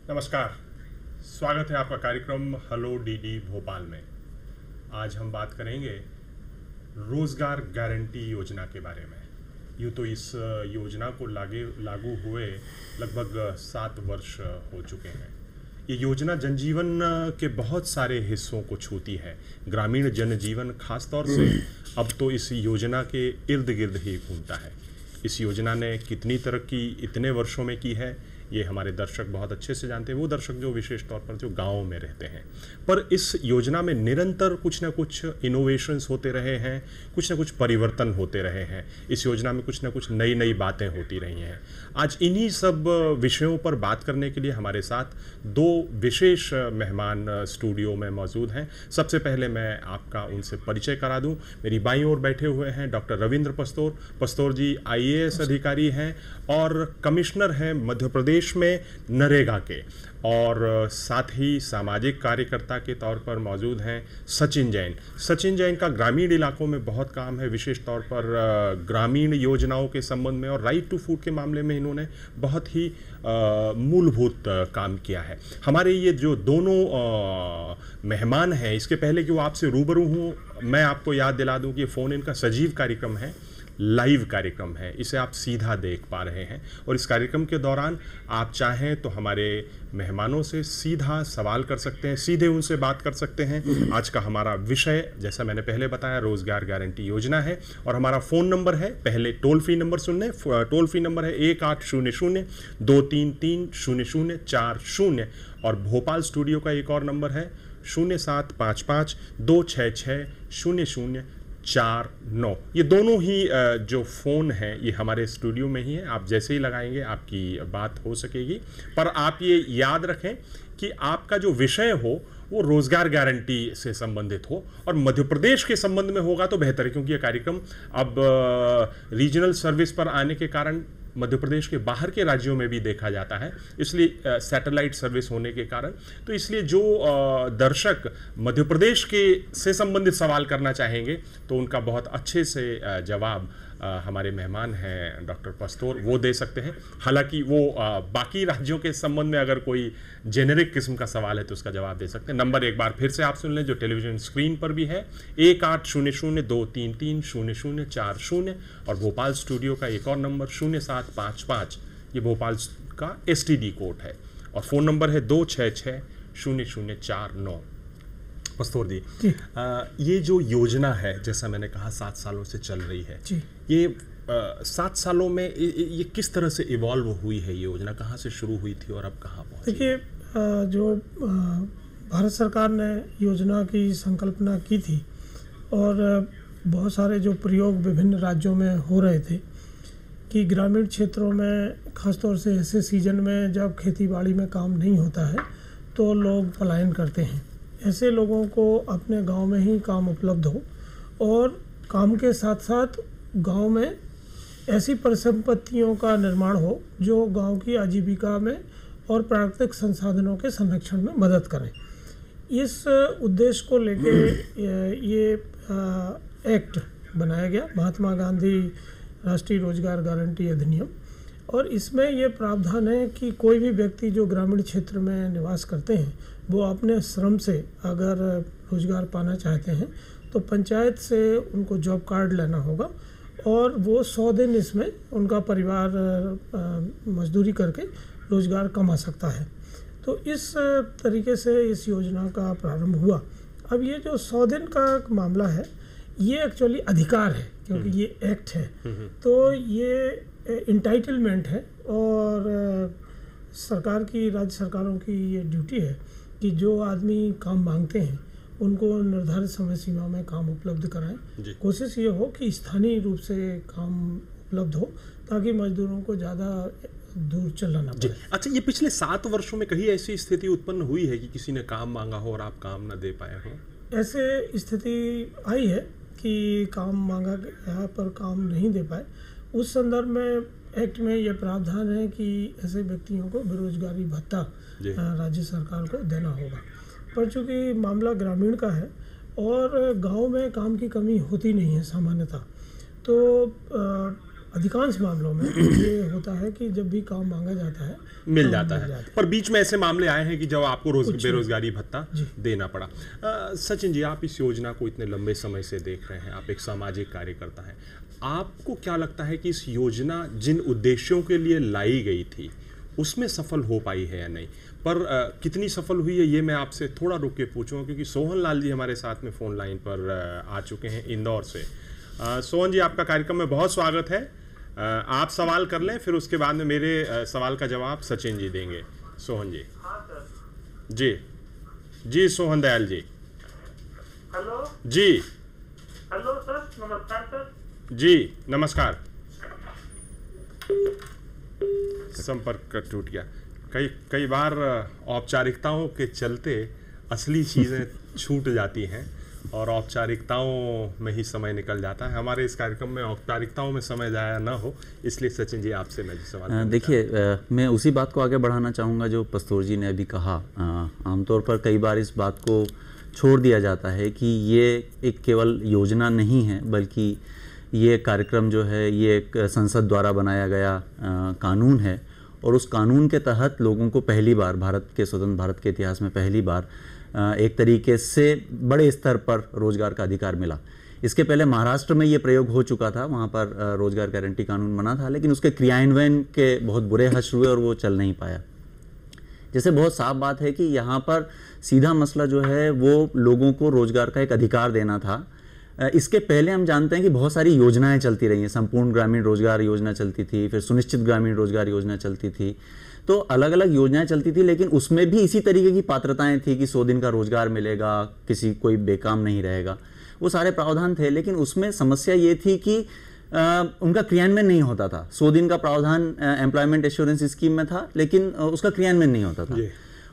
नमस्कार। स्वागत है आपका कार्यक्रम हेलो डीडी भोपाल में। आज हम बात करेंगे रोजगार गारंटी योजना के बारे में। यूँ तो इस योजना को लागू हुए लगभग 7 वर्ष हो चुके हैं। ये योजना जनजीवन के बहुत सारे हिस्सों को छूती है। ग्रामीण जनजीवन खास तौर से अब तो इस योजना के इर्द गिर्द ही घूमता है। इस योजना ने कितनी तरक्की इतने वर्षों में की है, ये हमारे दर्शक बहुत अच्छे से जानते हैं, वो दर्शक जो विशेष तौर पर जो गाँव में रहते हैं। पर इस योजना में निरंतर कुछ न कुछ इनोवेशंस होते रहे हैं, कुछ न कुछ परिवर्तन होते रहे हैं। इस योजना में कुछ न कुछ नई नई बातें होती रही हैं। आज इन्हीं सब विषयों पर बात करने के लिए हमारे साथ 2 विशेष मेहमान स्टूडियो में मौजूद हैं। सबसे पहले मैं आपका उनसे परिचय करा दूं। मेरी बाईं ओर बैठे हुए हैं डॉक्टर रविंद्र पस्तोर। पस्तोर जी IAS अधिकारी हैं और कमिश्नर हैं मध्य प्रदेश में नरेगा के, और साथ ही सामाजिक कार्यकर्ता के तौर पर मौजूद हैं सचिन जैन। सचिन जैन का ग्रामीण इलाकों में बहुत काम है, विशेष तौर पर ग्रामीण योजनाओं के संबंध में, और राइट टू फूड के मामले में इन्होंने बहुत ही मूलभूत काम किया है। हमारे ये जो दोनों मेहमान हैं, इसके पहले कि वो आपसे रूबरू हूँ, मैं आपको याद दिला दूँ कि ये फ़ोन इन का सजीव कार्यक्रम है, लाइव कार्यक्रम है। इसे आप सीधा देख पा रहे हैं, और इस कार्यक्रम के दौरान आप चाहें तो हमारे मेहमानों से सीधा सवाल कर सकते हैं, सीधे उनसे बात कर सकते हैं। आज का हमारा विषय, जैसा मैंने पहले बताया, रोजगार गारंटी योजना है, और हमारा फ़ोन नंबर है, पहले टोल फ्री नंबर सुन लें। टोल फ्री नंबर है 1800-233-0040, और भोपाल स्टूडियो का एक और नंबर है 0755-266-0049। ये दोनों ही जो फ़ोन हैं ये हमारे स्टूडियो में ही है। आप जैसे ही लगाएंगे आपकी बात हो सकेगी। पर आप ये याद रखें कि आपका जो विषय हो वो रोज़गार गारंटी से संबंधित हो, और मध्य प्रदेश के संबंध में होगा तो बेहतर है, क्योंकि ये कार्यक्रम अब रीजनल सर्विस पर आने के कारण मध्य प्रदेश के बाहर के राज्यों में भी देखा जाता है, इसलिए सैटेलाइट सर्विस होने के कारण। तो इसलिए जो दर्शक मध्य प्रदेश के से संबंधित सवाल करना चाहेंगे तो उनका बहुत अच्छे से जवाब हमारे मेहमान हैं डॉक्टर पस्तोर वो दे सकते हैं। हालांकि वो बाकी राज्यों के संबंध में अगर कोई जेनेरिक किस्म का सवाल है तो उसका जवाब दे सकते हैं। नंबर एक बार फिर से आप सुन लें, जो टेलीविजन स्क्रीन पर भी है, 1800-233-0040, और भोपाल स्टूडियो का एक और नंबर 0755, ये भोपाल का STD कोड है, और फ़ोन नंबर है 266-0049। पस्तोर जी, ये जो योजना है, जैसा मैंने कहा 7 सालों से चल रही है, ये 7 सालों में ये किस तरह से इवॉल्व हुई है? ये योजना कहाँ से शुरू हुई थी और अब कहाँ पहुँची? देखिए, जो भारत सरकार ने योजना की संकल्पना की थी, और बहुत सारे जो प्रयोग विभिन्न राज्यों में हो रहे थे कि ग्रामीण क्षेत्रों में, ख़ासतौर से ऐसे सीजन में जब खेती बाड़ी में काम नहीं होता है तो लोग पलायन करते हैं। ऐसे लोगों को अपने गांव में ही काम उपलब्ध हो, और काम के साथ साथ गांव में ऐसी परिसंपत्तियों का निर्माण हो जो गांव की आजीविका में और प्राकृतिक संसाधनों के संरक्षण में मदद करें। इस उद्देश्य को लेके ये एक्ट बनाया गया, महात्मा गांधी राष्ट्रीय रोजगार गारंटी अधिनियम, और इसमें ये प्रावधान है कि कोई भी व्यक्ति जो ग्रामीण क्षेत्र में निवास करते हैं वो अपने श्रम से अगर रोजगार पाना चाहते हैं तो पंचायत से उनको जॉब कार्ड लेना होगा, और वो 100 दिन इसमें उनका परिवार मजदूरी करके रोजगार कमा सकता है। तो इस तरीके से इस योजना का प्रारंभ हुआ। अब ये जो 100 दिन का मामला है, ये एक्चुअली अधिकार है, क्योंकि ये एक्ट है, तो ये इंटाइटलमेंट है, और सरकार की, राज्य सरकारों की ये ड्यूटी है कि जो आदमी काम मांगते हैं उनको निर्धारित समय सीमा में काम उपलब्ध कराएं। कोशिश ये हो कि स्थानीय रूप से काम उपलब्ध हो, ताकि मजदूरों को ज़्यादा दूर चलना ना पड़े। अच्छा, ये पिछले 7 वर्षों में कहीं ऐसी स्थिति उत्पन्न हुई है कि किसी ने काम मांगा हो और आप काम ना दे पाए हो? ऐसे स्थिति आई है कि काम मांगा गया पर काम नहीं दे पाए। उस संदर्भ में एक्ट में यह प्रावधान है कि ऐसे व्यक्तियों को बेरोजगारी भत्ता राज्य सरकार को देना होगा। पर चूँकि मामला ग्रामीण का है और गांव में काम की कमी होती नहीं है सामान्यतः, तो अधिकांश मामलों में ये होता है कि जब भी काम मांगा जाता है मिल जाता है। पर बीच में ऐसे मामले आए हैं कि जब आपको बेरोजगारी भत्ता देना पड़ा। सचिन जी, आप इस योजना को इतने लंबे समय से देख रहे हैं, आप एक सामाजिक कार्यकर्ता हैं, आपको क्या लगता है कि इस योजना जिन उद्देश्यों के लिए लाई गई थी उसमें सफल हो पाई है या नहीं? पर कितनी सफल हुई है ये मैं आपसे थोड़ा रुक के पूछूंगा, क्योंकि सोहन लाल जी हमारे साथ में फ़ोन लाइन पर आ चुके हैं इंदौर से। सोहन जी, आपका कार्यक्रम में बहुत स्वागत है। आप सवाल कर लें, फिर उसके बाद में मेरे सवाल का जवाब सचिन जी देंगे। सोहन जी। हाँ सर। जी जी, सोहन दयाल जी। हेलो जी। हेलो सर, नमस्कार सर। जी नमस्कार। संपर्क टूट गया। कई बार औपचारिकताओं के चलते असली चीज़ें छूट जाती हैं और औपचारिकताओं में ही समय निकल जाता है। हमारे इस कार्यक्रम में औपचारिकताओं में समय जाया ना हो, इसलिए सचिन जी आपसे मैं सवाल देखिए, मैं उसी बात को आगे बढ़ाना चाहूँगा जो पस्तोर जी ने अभी कहा। आमतौर पर कई बार इस बात को छोड़ दिया जाता है कि ये एक केवल योजना नहीं है, बल्कि ये कार्यक्रम जो है ये एक संसद द्वारा बनाया गया कानून है, और उस कानून के तहत लोगों को पहली बार स्वतंत्र भारत के इतिहास में पहली बार एक तरीके से बड़े स्तर पर रोजगार का अधिकार मिला। इसके पहले महाराष्ट्र में ये प्रयोग हो चुका था, वहाँ पर रोजगार गारंटी कानून बना था, लेकिन उसके क्रियान्वयन के बहुत बुरे हश्र हुए और वो चल नहीं पाया। जैसे बहुत साफ बात है कि यहाँ पर सीधा मसला जो है वो लोगों को रोजगार का एक अधिकार देना था। इसके पहले हम जानते हैं कि बहुत सारी योजनाएं चलती रही हैं। संपूर्ण ग्रामीण रोजगार योजना चलती थी, फिर सुनिश्चित ग्रामीण रोजगार योजना चलती थी, तो अलग अलग योजनाएं चलती थी, लेकिन उसमें भी इसी तरीके की पात्रताएं थी कि 100 दिन का रोजगार मिलेगा, कोई बेकाम नहीं रहेगा, वो सारे प्रावधान थे। लेकिन उसमें समस्या ये थी कि उनका क्रियान्वयन नहीं होता था। 100 दिन का प्रावधान एम्प्लॉयमेंट एश्योरेंस स्कीम में था, लेकिन उसका क्रियान्वयन नहीं होता था,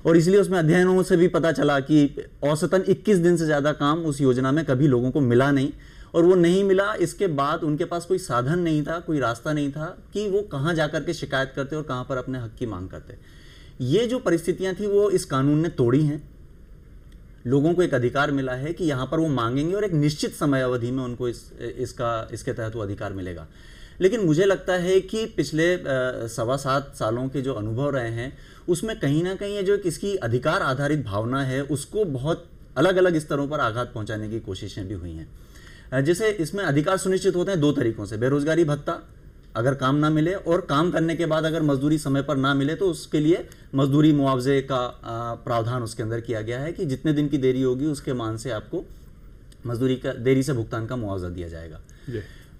और इसलिए उसमें अध्ययनों से भी पता चला कि औसतन 21 दिन से ज़्यादा काम उस योजना में कभी लोगों को मिला नहीं। और वो नहीं मिला, इसके बाद उनके पास कोई साधन नहीं था, कोई रास्ता नहीं था कि वो कहाँ जा कर के शिकायत करते और कहाँ पर अपने हक की मांग करते। ये जो परिस्थितियाँ थी वो इस कानून ने तोड़ी हैं। लोगों को एक अधिकार मिला है कि यहाँ पर वो मांगेंगे और एक निश्चित समय अवधि में उनको इसके तहत वो अधिकार मिलेगा। लेकिन मुझे लगता है कि पिछले 7.25 सालों के जो अनुभव रहे हैं उसमें कहीं ना कहीं ये जो इसकी अधिकार आधारित भावना है उसको बहुत अलग अलग स्तरों पर आघात पहुंचाने की कोशिशें भी हुई हैं। जैसे इसमें अधिकार सुनिश्चित होते हैं 2 तरीकों से। बेरोजगारी भत्ता, अगर काम ना मिले और काम करने के बाद अगर मजदूरी समय पर ना मिले तो उसके लिए मजदूरी मुआवजे का प्रावधान उसके अंदर किया गया है कि जितने दिन की देरी होगी उसके मान से आपको मजदूरी का देरी से भुगतान का मुआवजा दिया जाएगा।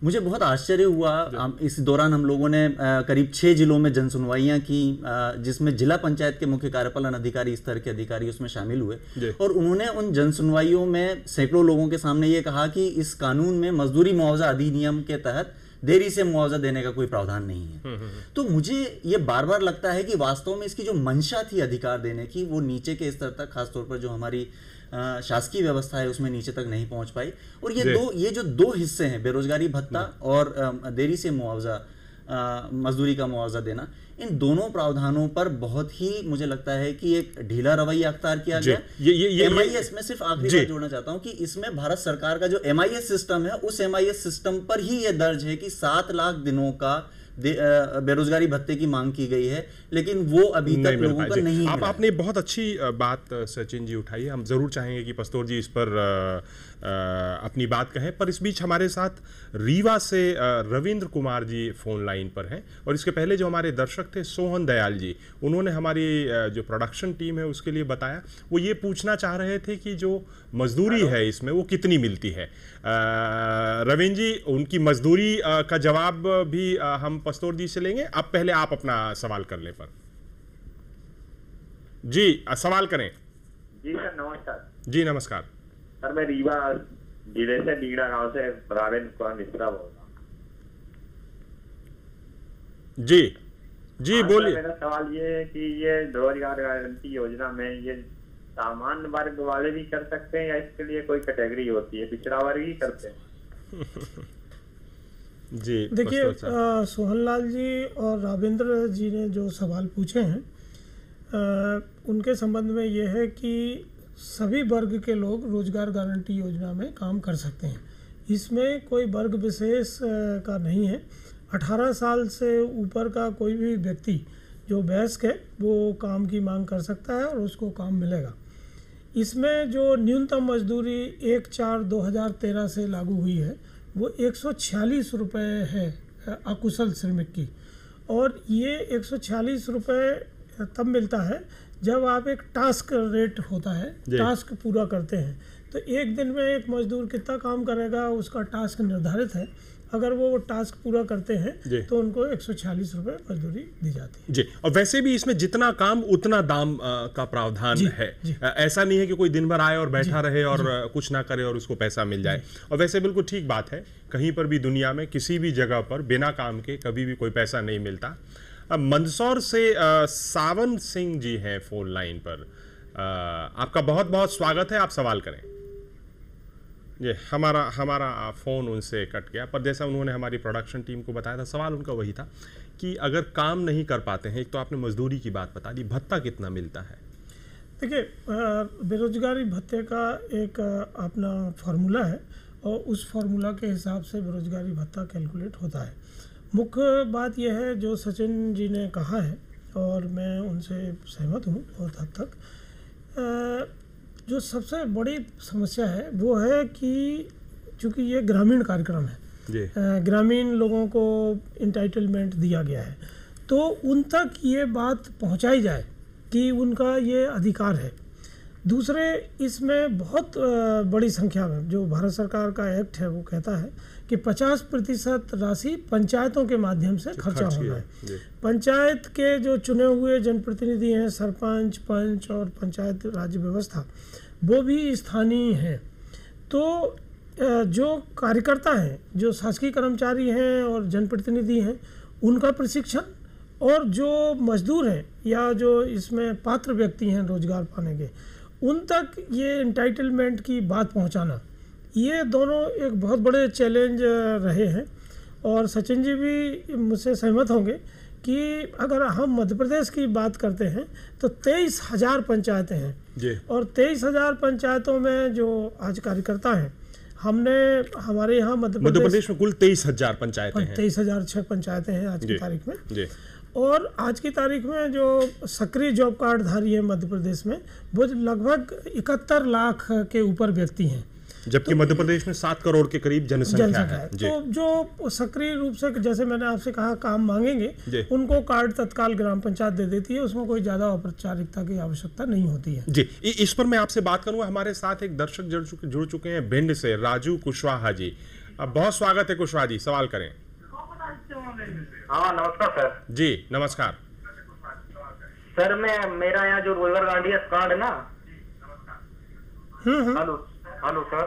मुझे बहुत आश्चर्य हुआ, इस दौरान हम लोगों ने करीब 6 जिलों में जन सुनवाइयाँ की, जिसमें जिला पंचायत के मुख्य कार्यपालन अधिकारी स्तर के अधिकारी उसमें शामिल हुए, और उन्होंने उन जन सुनवाइयों में सैकड़ों लोगों के सामने ये कहा कि इस कानून में मजदूरी मुआवजा अधिनियम के तहत देरी से मुआवजा देने का कोई प्रावधान नहीं है। तो मुझे ये बार बार लगता है कि वास्तव में इसकी जो मंशा थी अधिकार देने की, वो नीचे के स्तर तक, खासतौर पर जो हमारी शासकीय व्यवस्था है उसमें नीचे तक नहीं पहुंच पाई। और ये जो दो हिस्से हैं, बेरोजगारी भत्ता और देरी से मुआवजा, मजदूरी का मुआवजा देना, इन दोनों प्रावधानों पर बहुत ही मुझे लगता है कि एक ढीला रवैया अख्तियार किया गया। MIS में सिर्फ आखिरी बात जोड़ना चाहता हूं कि इसमें भारत सरकार का जो MIS सिस्टम है, उस MIS सिस्टम पर ही ये दर्ज है कि 7 लाख दिनों का बेरोजगारी भत्ते की मांग की गई है, लेकिन वो अभी तक लोगों को नहीं मिला। आपने बहुत अच्छी बात सचिन जी उठाई है। हम जरूर चाहेंगे कि पस्तोर जी इस पर अपनी बात कहें, पर इस बीच हमारे साथ रीवा से रविंद्र कुमार जी फोन लाइन पर हैं, और इसके पहले जो हमारे दर्शक थे सोहन दयाल जी, उन्होंने हमारी जो प्रोडक्शन टीम है उसके लिए बताया, वो ये पूछना चाह रहे थे कि जो मजदूरी है इसमें वो कितनी मिलती है। रविंद्र जी, उनकी मजदूरी का जवाब भी हम पस्तोर जी से लेंगे। अब पहले आप अपना सवाल कर लें। पर जी सवाल करें। जी सर, नमस्कार। जी नमस्कार सर, मैं रीवा जिले से लीड़ा गांव से रावेंद्र कुमार मिश्रा बोल रहा हूँ। जी जी बोलिए। मेरा सवाल ये है कि ये रोजगार गारंटी योजना में ये सामान्य वर्ग वाले भी कर सकते हैं या इसके लिए कोई कैटेगरी होती है, पिछड़ा वर्ग ही करते हैं? जी देखिए, सोहनलाल जी और रावेंद्र जी ने जो सवाल पूछे हैं उनके संबंध में ये है कि सभी वर्ग के लोग रोजगार गारंटी योजना में काम कर सकते हैं। इसमें कोई वर्ग विशेष का नहीं है। 18 साल से ऊपर का कोई भी व्यक्ति जो वयस्क है वो काम की मांग कर सकता है और उसको काम मिलेगा। इसमें जो न्यूनतम मजदूरी 1/4/2013 से लागू हुई है वो 146 रुपये है अकुशल श्रमिक की, और ये 146 रुपये तब मिलता है जब आप एक टास्क रेट होता है, टास्क पूरा करते हैं। तो एक दिन में एक मजदूर कितना काम करेगा उसका टास्क निर्धारित है। अगर वो टास्क पूरा करते हैं तो उनको 146 रुपये मजदूरी दी जाती है जी। और वैसे भी इसमें जितना काम उतना दाम का प्रावधान है। ऐसा नहीं है कि कोई दिन भर आए और बैठा रहे और कुछ ना करे और उसको पैसा मिल जाए। और वैसे बिल्कुल ठीक बात है, कहीं पर भी दुनिया में किसी भी जगह पर बिना काम के कभी भी कोई पैसा नहीं मिलता। अब मंदसौर से सावन सिंह जी हैं फोन लाइन पर। आपका बहुत बहुत स्वागत है, आप सवाल करें। ये हमारा फ़ोन उनसे कट गया, पर जैसा उन्होंने हमारी प्रोडक्शन टीम को बताया था, सवाल उनका वही था कि अगर काम नहीं कर पाते हैं, एक तो आपने मजदूरी की बात बता दी, भत्ता कितना मिलता है? देखिए, बेरोजगारी भत्ते का एक अपना फार्मूला है और उस फार्मूला के हिसाब से बेरोजगारी भत्ता कैलकुलेट होता है। मुख्य बात यह है जो सचिन जी ने कहा है और मैं उनसे सहमत हूँ बहुत हद तक। जो सबसे बड़ी समस्या है वो है कि चूँकि ये ग्रामीण कार्यक्रम है, ग्रामीण लोगों को इंटाइटलमेंट दिया गया है, तो उन तक ये बात पहुंचाई जाए कि उनका ये अधिकार है। दूसरे, इसमें बहुत बड़ी संख्या में जो भारत सरकार का एक्ट है वो कहता है कि 50% राशि पंचायतों के माध्यम से खर्चा होना है। पंचायत के जो चुने हुए जनप्रतिनिधि हैं, सरपंच, पंच और पंचायत राज व्यवस्था, वो भी स्थानीय हैं। तो जो कार्यकर्ता हैं, जो शासकीय कर्मचारी हैं और जनप्रतिनिधि हैं, उनका प्रशिक्षण, और जो मजदूर हैं या जो इसमें पात्र व्यक्ति हैं रोजगार पाने के, उन तक ये इंटाइटलमेंट की बात पहुंचाना, ये दोनों एक बहुत बड़े चैलेंज रहे हैं। और सचिन जी भी मुझसे सहमत होंगे कि अगर हम मध्य प्रदेश की बात करते हैं तो 23,000 पंचायतें हैं और 23,000 पंचायतों में जो आज कार्यकर्ता हैं, हमने हमारे यहाँ मध्य प्रदेश में कुल 23,000 पंचायतें हैं, 23,006 पंचायतें हैं आज की तारीख में। और आज की तारीख में जो सक्रिय जॉब कार्ड धारी है मध्य प्रदेश में, वो लगभग 71 लाख के ऊपर व्यक्ति हैं, जबकि मध्य प्रदेश में 7 करोड़ के करीब जनसंख्या है। तो जो सक्रिय रूप से, जैसे मैंने आपसे कहा, काम मांगेंगे, उनको कार्ड तत्काल ग्राम पंचायत दे देती है, उसमें कोई ज्यादा औपचारिकता की आवश्यकता नहीं होती है जी। इस पर मैं आपसे बात करूंगा। हमारे साथ एक दर्शक जुड़ चुके हैं भिंड से, राजू कुशवाहा जी। अब बहुत स्वागत है कुशवाहा जी, सवाल करें। हाँ, नमस्कार सर। जी नमस्कार सर। मेरा यहाँ जो रोजगार गारंटी कार्ड है ना, हेलो सर,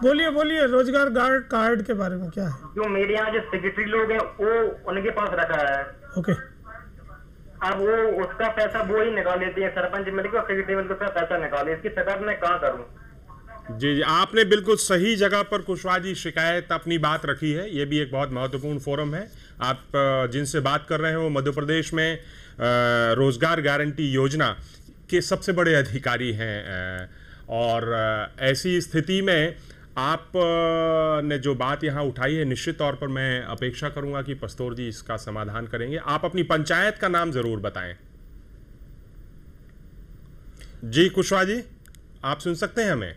बोलिए रोजगार कार्ड के बारे में क्या है? जो मेरे यहाँ जो सेक्रेटरी लोग हैं वो उनके पास रखा है। ओके। अब वो उसका पैसा वो ही निकाल लेती है, सरपंच मिलकर सेक्रेटरी मिलकर पैसा निकाले। इसकी शिकायत मैं कहाँ करूँ? जी, आपने बिल्कुल सही जगह पर कुशवाहा जी शिकायत अपनी बात रखी है। ये भी एक बहुत महत्वपूर्ण फोरम है। आप जिनसे बात कर रहे हैं वो मध्य प्रदेश में रोजगार गारंटी योजना के सबसे बड़े अधिकारी हैं। और ऐसी स्थिति में आप ने जो बात यहाँ उठाई है, निश्चित तौर पर मैं अपेक्षा करूंगा कि पस्तौर जी इसका समाधान करेंगे। आप अपनी पंचायत का नाम जरूर बताएं। जी कुशवाहा जी, आप सुन सकते हैं हमें?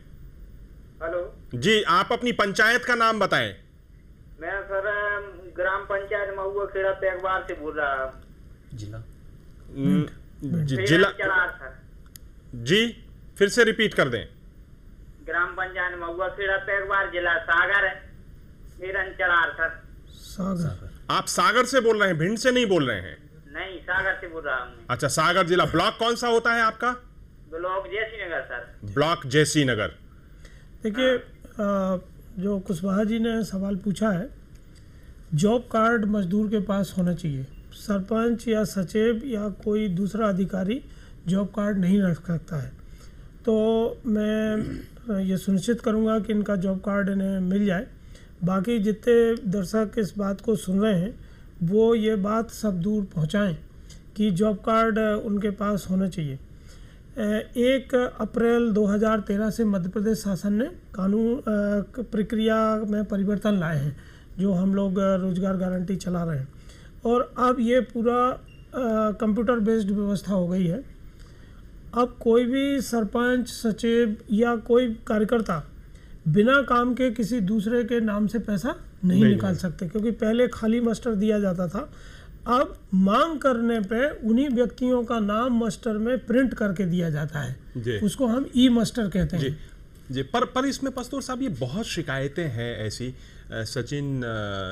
हेलो जी, आप अपनी पंचायत का नाम बताएं। मैं सर ग्राम पंचायत महुआ खेड़ा तेगवार से बोल रहा हूँ। जिला जी, फिर से रिपीट कर दें। ग्राम पंचायत महुआ खेड़ा तेगवार, जिला सागर है, हिरन चरार सर। सागर। आप सागर से बोल रहे हैं, भिंड से नहीं बोल रहे हैं? नहीं, सागर से बोल रहा हूँ। अच्छा, सागर जिला। ब्लॉक कौन सा होता है आपका? ब्लॉक जैसी नगर सर। ब्लॉक जैसी नगर। देखिए, जो कुशवाहा जी ने सवाल पूछा है, जॉब कार्ड मजदूर के पास होना चाहिए। सरपंच या सचिव या कोई दूसरा अधिकारी जॉब कार्ड नहीं रख सकता है। तो मैं ये सुनिश्चित करूंगा कि इनका जॉब कार्ड इन्हें मिल जाए। बाकी जितने दर्शक इस बात को सुन रहे हैं वो ये बात सब दूर पहुंचाएं कि जॉब कार्ड उनके पास होना चाहिए। 1 अप्रैल 2013 से मध्य प्रदेश शासन ने कानून प्रक्रिया में परिवर्तन लाए हैं, जो हम लोग रोजगार गारंटी चला रहे हैं। और अब ये पूरा कंप्यूटर बेस्ड व्यवस्था हो गई है। अब कोई भी सरपंच, सचिव या कोई कार्यकर्ता बिना काम के किसी दूसरे के नाम से पैसा नहीं निकाल सकते, क्योंकि पहले खाली मास्टर दिया जाता था। अब मांग करने पे उन्हीं व्यक्तियों का नाम मास्टर में प्रिंट करके दिया जाता है, उसको हम ई मास्टर कहते हैं। जी, पर इसमें पस्तूर साहब ये बहुत शिकायतें हैं ऐसी, सचिन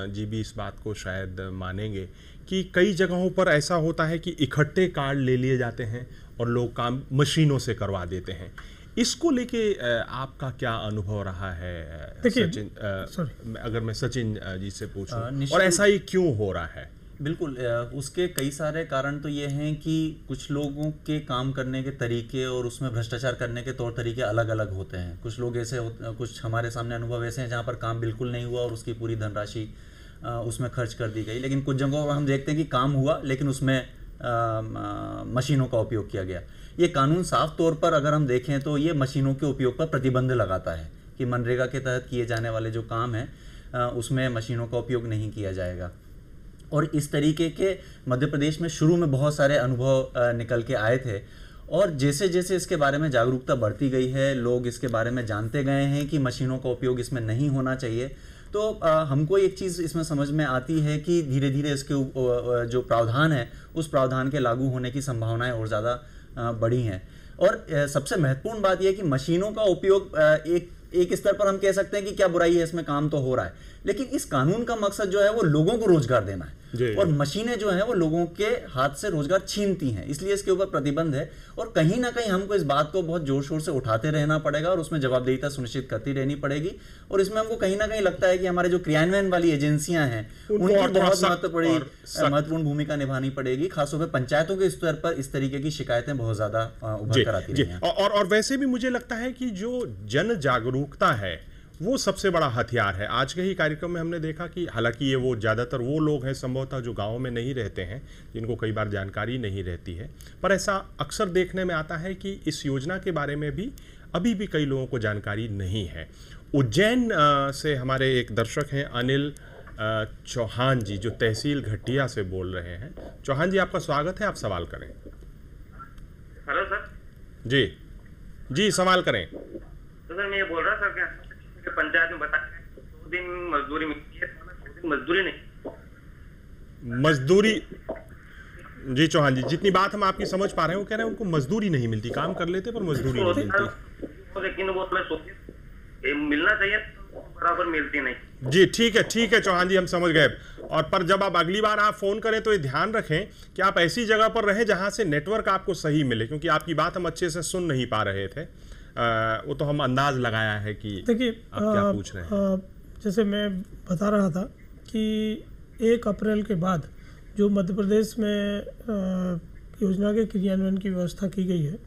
जी भी इस बात को शायद मानेंगे कि कई जगहों पर ऐसा होता है कि इकट्ठे कार्ड ले लिए जाते हैं और लोग काम मशीनों से करवा देते हैं। इसको लेके आपका क्या अनुभव रहा है सचिन? अगर मैं सचिन जी से पूछूं, और ऐसा ही क्यों हो रहा है? बिल्कुल, उसके कई सारे कारण तो ये हैं कि कुछ लोगों के काम करने के तरीके और उसमें भ्रष्टाचार करने के तौर तरीके अलग अलग होते हैं। कुछ लोग ऐसे कुछ हमारे सामने अनुभव ऐसे हैं जहाँ पर काम बिल्कुल नहीं हुआ और उसकी पूरी धनराशि उसमें खर्च कर दी गई। लेकिन कुछ जगहों पर हम देखते हैं कि काम हुआ लेकिन उसमें मशीनों का उपयोग किया गया। ये कानून साफ तौर पर अगर हम देखें तो ये मशीनों के उपयोग पर प्रतिबंध लगाता है कि मनरेगा के तहत किए जाने वाले जो काम हैं उसमें मशीनों का उपयोग नहीं किया जाएगा। और इस तरीके के मध्य प्रदेश में शुरू में बहुत सारे अनुभव निकल के आए थे, और जैसे जैसे इसके बारे में जागरूकता बढ़ती गई है, लोग इसके बारे में जानते गए हैं कि मशीनों का उपयोग इसमें नहीं होना चाहिए, तो हमको एक चीज़ इसमें समझ में आती है कि धीरे धीरे इसके जो प्रावधान है उस प्रावधान के लागू होने की संभावनाएं और ज़्यादा बढ़ी हैं। और सबसे महत्वपूर्ण बात यह है कि मशीनों का उपयोग एक स्तर पर हम कह सकते हैं कि क्या बुराई है, इसमें काम तो हो रहा है, लेकिन इस कानून का मकसद जो है वो लोगों को रोजगार देना है, और मशीनें जो हैं वो लोगों के हाथ से रोजगार छीनती हैं, इसलिए इसके ऊपर प्रतिबंध है। और कहीं ना कहीं हमको इस बात को बहुत जोर शोर से उठाते रहना पड़ेगा और उसमें जवाबदेहिता सुनिश्चित करती रहनी पड़ेगी। और इसमें हमको कहीं ना कहीं लगता है कि हमारे जो क्रियान्वयन वाली एजेंसियां हैं उनकी बहुत महत्वपूर्ण भूमिका निभानी पड़ेगी, खासतौर पर पंचायतों के स्तर पर इस तरीके की शिकायतें बहुत ज्यादा उभर कर आती हैं। और वैसे भी मुझे लगता है कि जो जन जागरूकता है वो सबसे बड़ा हथियार है। आज के ही कार्यक्रम में हमने देखा कि हालांकि ये वो ज़्यादातर वो लोग हैं संभवतः जो गाँव में नहीं रहते हैं, जिनको कई बार जानकारी नहीं रहती है, पर ऐसा अक्सर देखने में आता है कि इस योजना के बारे में भी अभी भी कई लोगों को जानकारी नहीं है। उज्जैन से हमारे एक दर्शक हैं अनिल चौहान जी, जो तहसील घटिया से बोल रहे हैं। चौहान जी, आपका स्वागत है, आप सवाल करें। Hello sir. जी सवाल करें। तो सर मैं ये बोल रहा था क्या पंचायत में बता 2 दिन मजदूरी मिलती है, 2 दिन मजदूरी नहीं। मजदूरी, जी चौहान जी, जितनी बात हम आपकी समझ पा रहे हैं वो कह रहे हैं उनको मजदूरी नहीं मिलती, काम कर लेते पर मजदूरी नहीं मिलती। लेकिन वो मिलना चाहिए बराबर मिलती नहीं। जी ठीक है चौहान जी, हम समझ गए। और पर जब आप अगली बार आप फोन करें तो ये ध्यान रखें कि आप ऐसी जगह पर रहें जहां से नेटवर्क आपको सही मिले, क्योंकि आपकी बात हम अच्छे से सुन नहीं पा रहे थे। वो तो हम अंदाज लगाया है कि देखिए आप क्या पूछ रहे हैं। जैसे मैं बता रहा था कि 1 अप्रैल के बाद जो मध्य प्रदेश में योजना के क्रियान्वयन की व्यवस्था की गई है,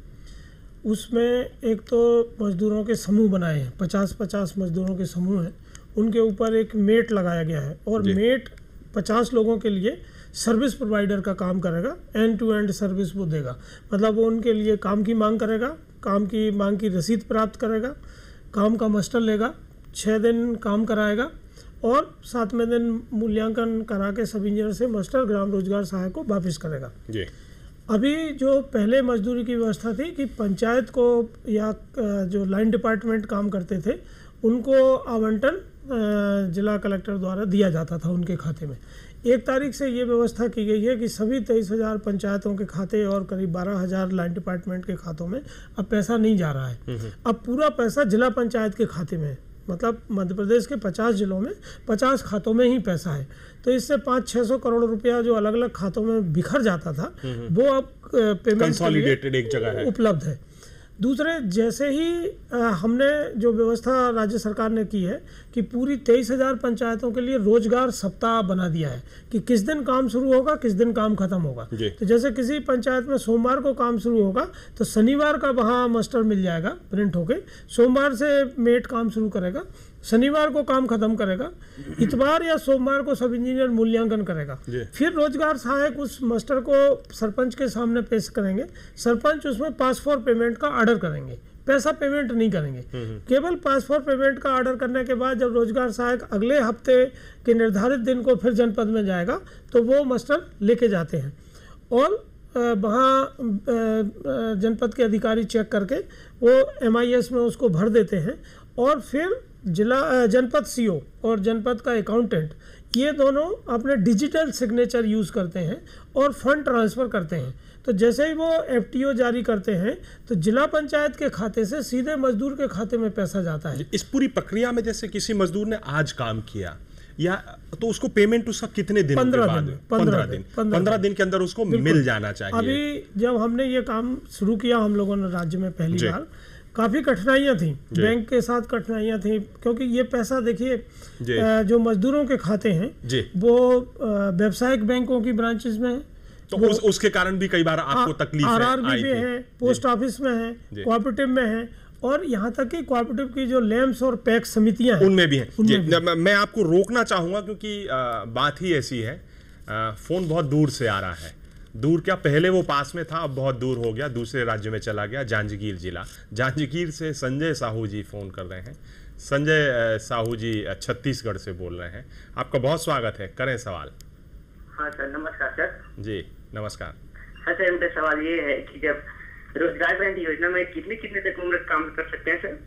उसमें एक तो मजदूरों के समूह बनाए हैं, 50-50 मजदूरों के समूह हैं, उनके ऊपर एक मेट लगाया गया है, और मेट 50 लोगों के लिए सर्विस प्रोवाइडर का काम करेगा, एंड टू एंड सर्विस वो देगा। मतलब वो उनके लिए काम की मांग करेगा, काम की मांग की रसीद प्राप्त करेगा, काम का मास्टर लेगा, 6 दिन काम कराएगा, और 7वें दिन मूल्यांकन करा के सब इंजीनियर से मास्टर ग्राम रोजगार सहायक को वापस करेगा। जी। अभी जो पहले मजदूरी की व्यवस्था थी कि पंचायत को या जो लाइन डिपार्टमेंट काम करते थे उनको आवंटन जिला कलेक्टर द्वारा दिया जाता था उनके खाते में। 1 तारीख से ये व्यवस्था की गई है कि सभी 23,000 पंचायतों के खाते और करीब 12,000 लाइन डिपार्टमेंट के खातों में अब पैसा नहीं जा रहा है। अब पूरा पैसा जिला पंचायत के खाते में है, मतलब मध्य प्रदेश के 50 जिलों में 50 खातों में ही पैसा है। तो इससे 500-600 करोड़ रुपया जो अलग अलग खातों में बिखर जाता था वो अब पेमेंट कंसोलिडेटेड एक जगह है, उपलब्ध है। दूसरे, जैसे ही हमने जो व्यवस्था राज्य सरकार ने की है कि पूरी 23,000 पंचायतों के लिए रोजगार सप्ताह बना दिया है कि किस दिन काम शुरू होगा, किस दिन काम खत्म होगा। तो जैसे किसी पंचायत में सोमवार को काम शुरू होगा तो शनिवार का वहाँ मास्टर मिल जाएगा प्रिंट होके, सोमवार से मेट काम शुरू करेगा, शनिवार को काम खत्म करेगा, इतवार या सोमवार को सब इंजीनियर मूल्यांकन करेगा, फिर रोजगार सहायक उस मास्टर को सरपंच के सामने पेश करेंगे, सरपंच उसमें पास फॉर पेमेंट का ऑर्डर करेंगे, पैसा पेमेंट नहीं करेंगे। केवल पासपोर्ट पेमेंट का ऑर्डर करने के बाद जब रोजगार सहायक अगले हफ्ते के निर्धारित दिन को फिर जनपद में जाएगा तो वो मास्टर लेके जाते हैं और वहाँ जनपद के अधिकारी चेक करके वो MIS में उसको भर देते हैं और फिर जनपद CO और जनपद का अकाउंटेंट ये दोनों अपने डिजिटल सिग्नेचर यूज़ करते हैं और फंड ट्रांसफ़र करते हैं। तो जैसे ही वो FTO जारी करते हैं तो जिला पंचायत के खाते से सीधे मजदूर के खाते में पैसा जाता है। इस पूरी प्रक्रिया में जैसे किसी मजदूर ने आज काम किया या तो उसको पेमेंट उसका कितने दिन 15 दिन के अंदर उसको मिल जाना चाहिए। अभी जब हमने ये काम शुरू किया हम लोगों ने राज्य में पहली बार काफ़ी कठिनाइयाँ थी, बैंक के साथ कठिनाइयाँ थी क्योंकि ये पैसा देखिए जो मजदूरों के खाते हैं वो व्यावसायिक बैंकों की ब्रांचेस में है तो उसके कारण भी कई बार आपको तकलीफ RRB में है, पोस्ट ऑफिस में है, कोऑपरेटिव में है और यहाँ तक कि कोऑपरेटिव की जो लैम्स और पैक्स समितियाँ हैं उनमें भी हैं। मैं आपको रोकना चाहूँगा क्योंकि बात ही ऐसी है, फ़ोन बहुत दूर से आ रहा है। दूर क्या, पहले वो पास में था, अब बहुत दूर हो गया, दूसरे राज्य में चला गया, जांजगीर जिला। जांजगीर से संजय साहू जी फ़ोन कर रहे हैं। संजय साहू जी छत्तीसगढ़ से बोल रहे हैं। आपका बहुत स्वागत है, करें सवाल। हाँ सर, नमस्कार सर। जी नमस्कार। हाँ सर, मेरा सवाल ये है कि जब रोजगार गारंटी योजना में कितने तक उम्र काम कर सकते हैं सर?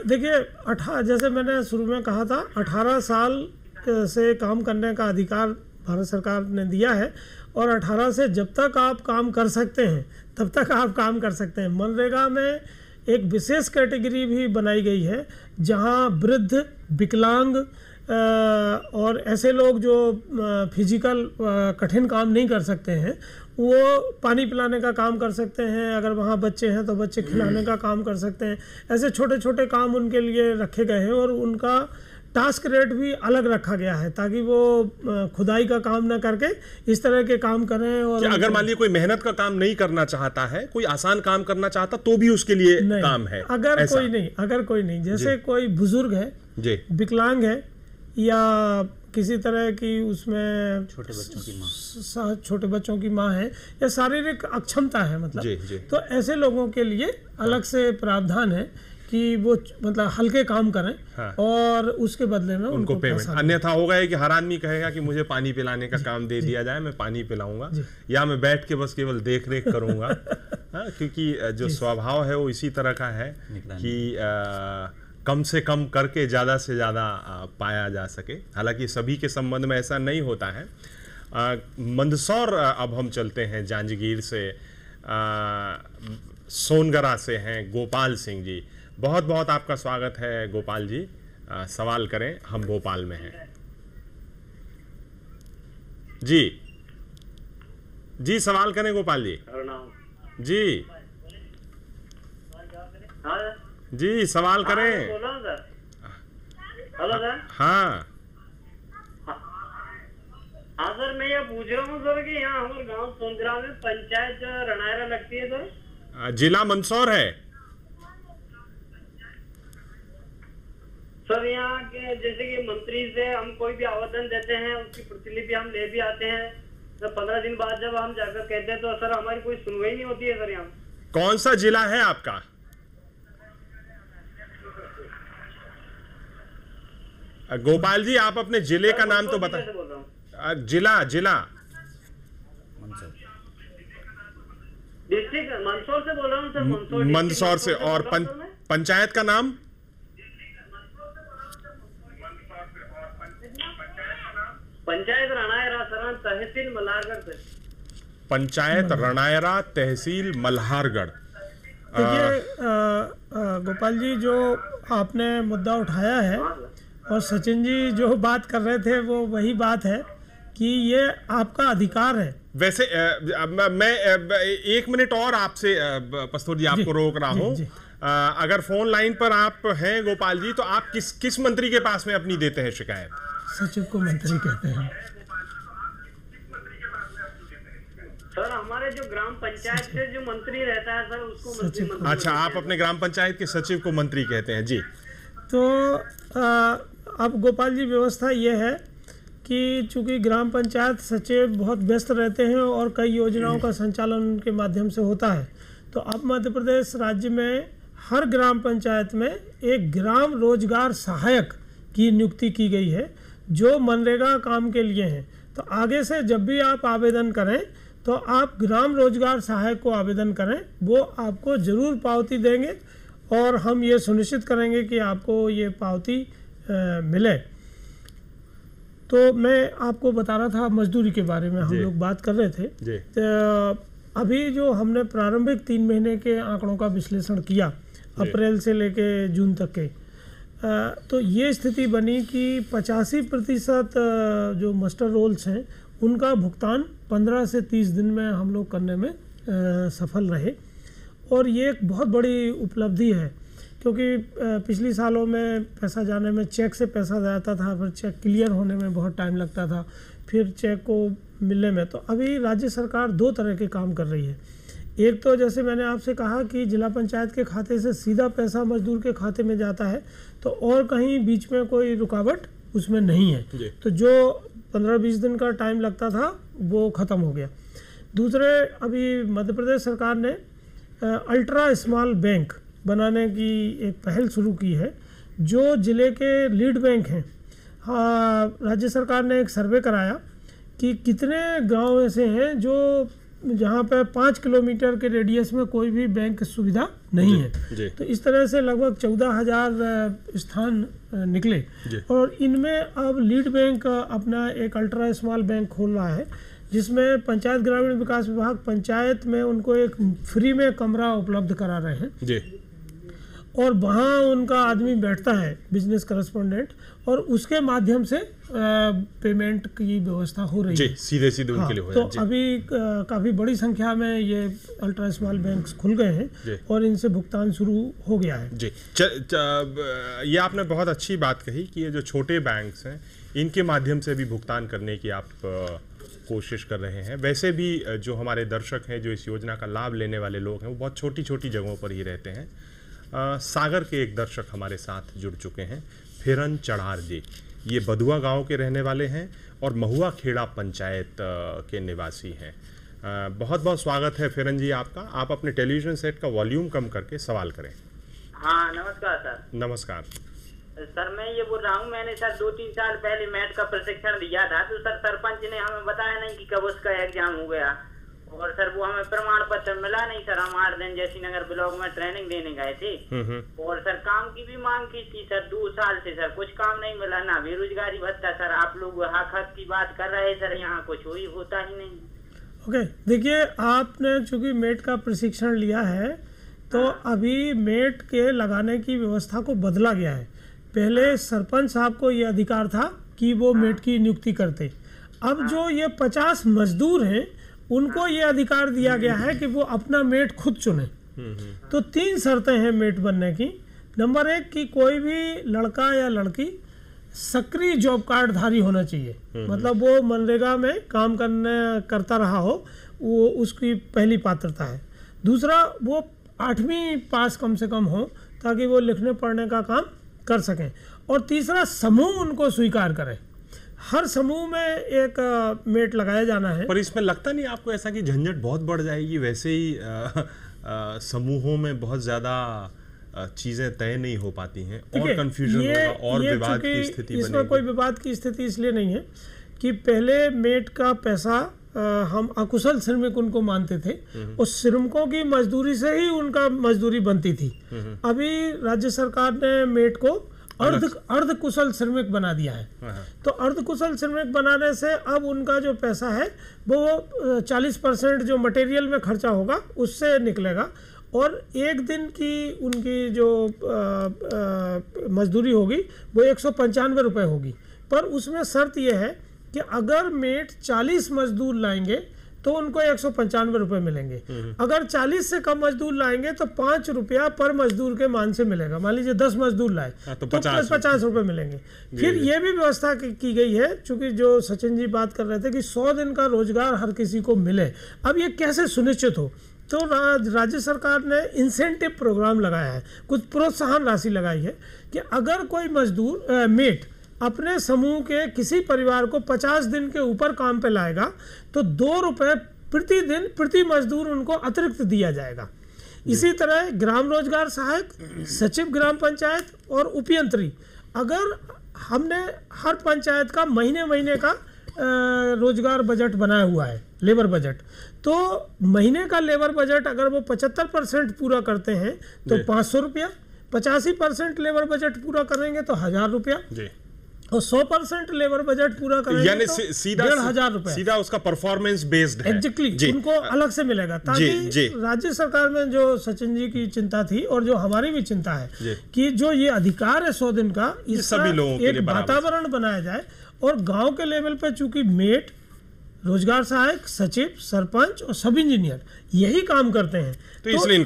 देखिए जैसे मैंने शुरू में कहा था 18 साल से काम करने का अधिकार भारत सरकार ने दिया है और 18 से जब तक आप काम कर सकते हैं तब तक आप काम कर सकते हैं। मनरेगा में एक विशेष कैटेगरी भी बनाई गई है जहां वृद्ध, विकलांग और ऐसे लोग जो फिजिकल कठिन काम नहीं कर सकते हैं वो पानी पिलाने का काम कर सकते हैं। अगर वहाँ बच्चे हैं तो बच्चे खिलाने का काम कर सकते हैं। ऐसे छोटे छोटे काम उनके लिए रखे गए हैं और उनका टास्क रेट भी अलग रखा गया है ताकि वो खुदाई का काम ना करके इस तरह के काम करें। और अगर मान लीजिए कोई मेहनत का काम नहीं करना चाहता है, कोई आसान काम करना चाहता तो भी उसके लिए काम है? अगर कोई नहीं जैसे कोई बुजुर्ग है, विकलांग है या किसी तरह की उसमें छोटे बच्चों की माँ है या शारीरिक अक्षमता है मतलब तो ऐसे लोगों के लिए अलग से प्रावधान है कि वो मतलब हल्के काम करें। हाँ। और उसके बदले में उनको पेमेंट। अन्यथा होगा कि हर आदमी कहेगा कि मुझे पानी पिलाने का काम दे दिया जाए, मैं पानी पिलाऊंगा या मैं बैठ के बस केवल देख रेख करूंगा। हाँ, क्योंकि जो स्वभाव है वो इसी तरह का है कि कम से कम करके ज़्यादा से ज़्यादा पाया जा सके। हालांकि सभी के संबंध में ऐसा नहीं होता है। मंदसौर अब हम चलते हैं, जांजगीर से सोनगरा से हैं गोपाल सिंह जी। बहुत बहुत आपका स्वागत है गोपाल जी, सवाल करें, हम भोपाल में हैं। जी सवाल करें गोपाल जी। जी सवाल करें। Hello sir. हाँ सर, मैं ये पूछ रहा हूँ सर कि यहाँ हमारे गांव सोनगरा में पंचायत रनायरा लगती है सर। जिला मंदसौर है सर। यहाँ के जैसे कि मंत्री से हम कोई भी आवेदन देते हैं उसकी प्रतिलिपि हम ले भी आते हैं तो 15 दिन बाद जब हम जाकर कहते हैं तो सर हमारी कोई सुनवाई नहीं होती है सर। यहाँ कौन सा जिला है आपका? गोपाल जी आप अपने जिले का नाम तो बताएं। जिला डिस्ट्रिक्ट मंदसौर से बोल रहा हूँ सर। मंदसौर से। और पंचायत का नाम? पंचायत रनायरा सर, तहसील मल्हारगढ़ से। पंचायत रनायरा, तहसील मल्हारगढ़। देखिए गोपाल जी जो आपने मुद्दा उठाया है और सचिन जी जो बात कर रहे थे वो वही बात है कि ये आपका अधिकार है। वैसे मैं 1 मिनट और आपसे पस्तूर जी आपको रोक रहा हूँ। अगर फोन लाइन पर आप हैं गोपाल जी तो आप किस मंत्री के पास में अपनी देते हैं शिकायत? सचिव को मंत्री कहते हैं सर। हमारे जो ग्राम पंचायत से जो मंत्री रहता है सर उसको मंत्री। अच्छा, आप अपने ग्राम पंचायत के सचिव को मंत्री कहते हैं। जी तो अब गोपाल जी व्यवस्था ये है कि चूंकि ग्राम पंचायत सचिव बहुत व्यस्त रहते हैं और कई योजनाओं का संचालन उनके माध्यम से होता है तो अब मध्य प्रदेश राज्य में हर ग्राम पंचायत में एक ग्राम रोजगार सहायक की नियुक्ति की गई है जो मनरेगा काम के लिए हैं। तो आगे से जब भी आप आवेदन करें तो आप ग्राम रोजगार सहायक को आवेदन करें, वो आपको ज़रूर पावती देंगे और हम ये सुनिश्चित करेंगे कि आपको ये पावती मिले। तो मैं आपको बता रहा था मजदूरी के बारे में हम लोग बात कर रहे थे। तो अभी जो हमने प्रारंभिक 3 महीने के आंकड़ों का विश्लेषण किया अप्रैल से लेके जून तक के, तो ये स्थिति बनी कि 85% जो मास्टर रोल्स हैं उनका भुगतान 15 से 30 दिन में हम लोग करने में सफल रहे। और ये एक बहुत बड़ी उपलब्धि है क्योंकि पिछली सालों में पैसा जाने में चेक से पैसा जाता था, फिर चेक क्लियर होने में बहुत टाइम लगता था, फिर चेक को मिलने में। तो अभी राज्य सरकार 2 तरह के काम कर रही है। एक तो जैसे मैंने आपसे कहा कि जिला पंचायत के खाते से सीधा पैसा मजदूर के खाते में जाता है, तो और कहीं बीच में कोई रुकावट उसमें नहीं है। तो जो 15-20 दिन का टाइम लगता था वो ख़त्म हो गया। दूसरे, अभी मध्य प्रदेश सरकार ने अल्ट्रा स्मॉल बैंक बनाने की एक पहल शुरू की है जो जिले के लीड बैंक हैं। हाँ, राज्य सरकार ने एक सर्वे कराया कि कितने गांव ऐसे हैं जो जहाँ पे 5 किलोमीटर के रेडियस में कोई भी बैंक सुविधा नहीं है। तो इस तरह से लगभग 14,000 स्थान निकले और इनमें अब लीड बैंक अपना एक अल्ट्रा स्मॉल बैंक खोल रहा है जिसमें पंचायत ग्रामीण विकास विभाग पंचायत में उनको एक फ्री में कमरा उपलब्ध करा रहे हैं और वहाँ उनका आदमी बैठता है बिजनेस करस्पॉन्डेंट और उसके माध्यम से पेमेंट की व्यवस्था हो रही है सीधे उनके लिए हो तो अभी काफ़ी बड़ी संख्या में ये अल्ट्रा स्मॉल बैंक्स खुल गए हैं और इनसे भुगतान शुरू हो गया है जी। ये आपने बहुत अच्छी बात कही कि ये जो छोटे बैंक्स हैं इनके माध्यम से भी भुगतान करने की आप कोशिश कर रहे हैं। वैसे भी जो हमारे दर्शक हैं जो इस योजना का लाभ लेने वाले लोग हैं वो बहुत छोटी छोटी जगहों पर ही रहते हैं। सागर के एक दर्शक हमारे साथ जुड़ चुके हैं, फेरन चढ़ार जी। ये बधुआ गांव के रहने वाले हैं और महुआ खेड़ा पंचायत के निवासी हैं। बहुत बहुत स्वागत है फेरन जी आपका। आप अपने टेलीविजन सेट का वॉल्यूम कम करके सवाल करें। हाँ नमस्कार सर। नमस्कार सर, मैं ये बोल रहा हूँ, मैंने सर 2-3 साल पहले मैट का प्रशिक्षण दिया था तो सर सरपंच ने हमें बताया नहीं कि कब उसका एग्जाम हो गया और सर वो हमें प्रमाण पत्र मिला नहीं सर। हम 8 दिन जैसी नगर ब्लॉक में ट्रेनिंग देने गए थे और सर काम की भी मांग की थी सर 2 साल से सर कुछ काम नहीं मिला, ना बेरोजगारी भत्ता। सर आप लोग हक की बात कर रहे सर, यहाँ कुछ होता ही नहीं। ओके, देखिए आपने चूंकि मेट का प्रशिक्षण लिया है तो अभी मेट के लगाने की व्यवस्था को बदला गया है। पहले सरपंच साहब को ये अधिकार था कि वो मेट की नियुक्ति करते। अब जो ये 50 मजदूर हैं उनको ये अधिकार दिया गया है कि वो अपना मेट खुद चुने। तो 3 शर्तें हैं मेट बनने की। नंबर 1 कि कोई भी लड़का या लड़की सक्रिय जॉब कार्ड धारी होना चाहिए, मतलब वो मनरेगा में काम करता रहा हो, वो उसकी पहली पात्रता है। दूसरा, वो 8वीं पास कम से कम हो ताकि वो लिखने पढ़ने का काम कर सकें। और तीसरा, समूह उनको स्वीकार करे। हर समूह में एक मेट लगाया जाना है। पर इसमें लगता नहीं आपको ऐसा कि झंझट बहुत बढ़ जाएगी? वैसे ही समूहों में बहुत ज्यादा चीजें तय नहीं हो पाती हैं और कंफ्यूजन होगा और विवाद की स्थिति बनेगी। इसमें कोई विवाद की स्थिति इसलिए नहीं है कि पहले मेट का पैसा हम अकुशल श्रमिक उनको मानते थे, उस श्रमिकों की मजदूरी से ही उनका मजदूरी बनती थी। अभी राज्य सरकार ने मेट को अर्ध कुशल श्रमिक बना दिया है। तो अर्ध कुशल श्रमिक बनाने से अब उनका जो पैसा है वो 40% जो मटेरियल में खर्चा होगा उससे निकलेगा और एक दिन की उनकी जो मजदूरी होगी वो 195 रुपये होगी। पर उसमें शर्त यह है कि अगर मेट 40 मजदूर लाएंगे तो उनको 195 रुपये मिलेंगे। अगर 40 से कम मजदूर लाएंगे तो 5 रुपया पर मजदूर के मान से मिलेगा। मान लीजिए 10 मजदूर लाए तो 50 रुपये मिलेंगे। फिर ये भी व्यवस्था की गई है, चूंकि जो सचिन जी बात कर रहे थे कि 100 दिन का रोजगार हर किसी को मिले। अब ये कैसे सुनिश्चित हो, तो राज्य सरकार ने इंसेंटिव प्रोग्राम लगाया है, कुछ प्रोत्साहन राशि लगाई है कि अगर कोई मजदूर मेट अपने समूह के किसी परिवार को 50 दिन के ऊपर काम पे लाएगा तो 2 रुपये प्रति दिन प्रति मजदूर उनको अतिरिक्त दिया जाएगा। इसी तरह ग्राम रोजगार सहायक, सचिव ग्राम पंचायत और उपयंत्री, अगर हमने हर पंचायत का महीने महीने का रोजगार बजट बनाया हुआ है, लेबर बजट, तो महीने का लेबर बजट अगर वो 75% पूरा करते हैं तो 500 रुपया, 85% लेबर बजट पूरा करेंगे तो 1000 रुपया, और 100% लेबर बजट पूरा करेंगे यानी तो सीधा 1500 रुपया, सीधा उसका परफॉर्मेंस बेस्ड है। एग्जैक्टली उनको अलग से मिलेगा, ताकि राज्य सरकार में जो सचिन जी की चिंता थी और जो हमारी भी चिंता है कि जो ये अधिकार है 100 दिन का, इसका एक वातावरण बनाया जाए। और गांव के लेवल पे चूंकि मेट, रोजगार सहायक, सचिव, सरपंच और सब इंजीनियर यही काम करते हैं, तो इसलिए